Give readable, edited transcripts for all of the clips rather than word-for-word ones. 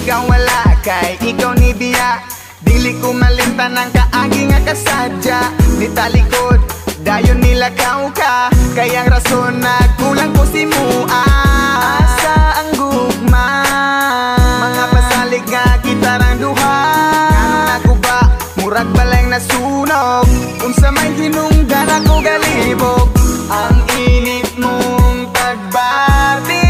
ikaw wala kay ikaw ni biya. Dili ko malimtan ang kaagi nga kasadya. Ni talikod, dayon nilakaw ka. Kayang rason nagkulang ko si mua. Asa ang gugma, mga pasalig nga gitarang duha. Ngano naguba, murag balay nasunog. Unsa may hinungdan ako galibog. Ang init mong pagbati,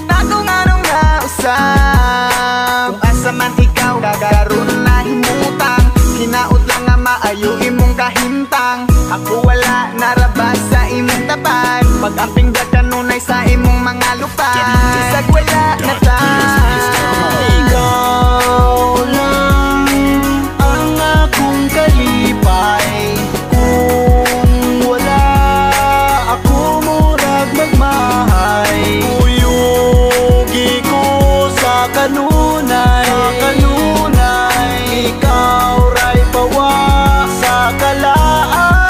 nakong anong nausap. Kung asa man ikaw, gagaroon na himutang. Hinaot lang nga maayo imong kahimtang. Ako wala narabas sa imong tapat. Pag-amping da kanunay sa imong mga lupa. Isag wala na ta. Ikaw lang ang akong kalipay. Kung wala ako murag magmahay. Uyugi ko sa kanunay. Ikaw ray pawa sa kalaan.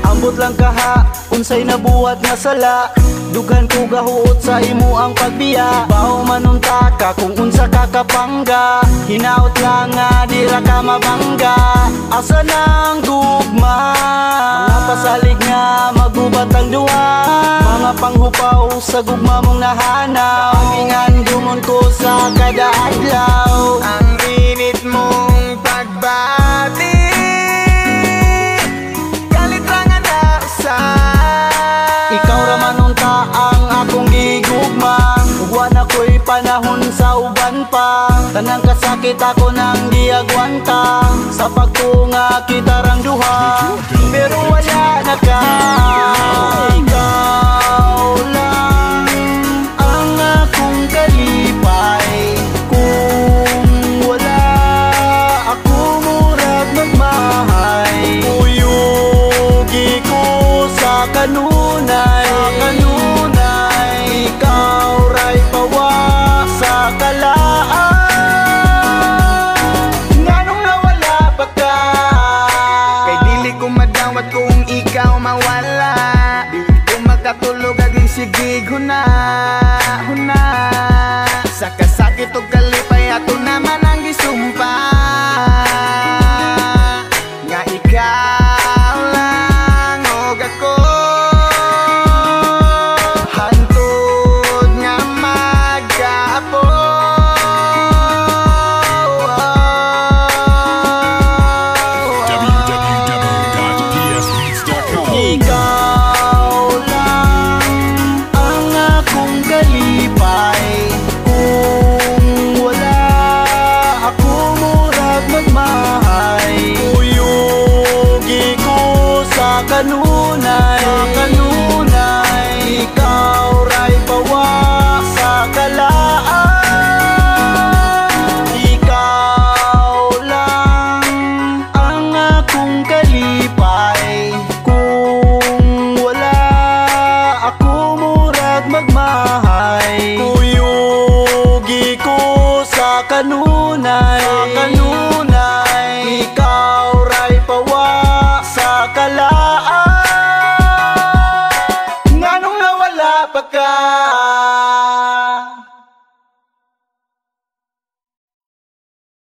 Ambot lang kaha, unsay nabuhat nga sala. Dugan ko gahuot sa imo ang pagbiya. Bao manunta ka kung unsa ka kapangga. Hinaot lang nga dira ka mabangga. Asa nang gugma, mga pasalig nga magubat ang duwa. Mga panghupaw sa gugma mong nahanaw. Ingan gumon ko sa kada adlaw. Ang init mong pagbati, galit lang nga nausap. Ikaw raman unta ang akong gigugma. Ugwan ako'y panahon sa uban pa. Tanang kasakit ako nang giagwanta. Sa pagtunga kita rang duha, pero wala na ka.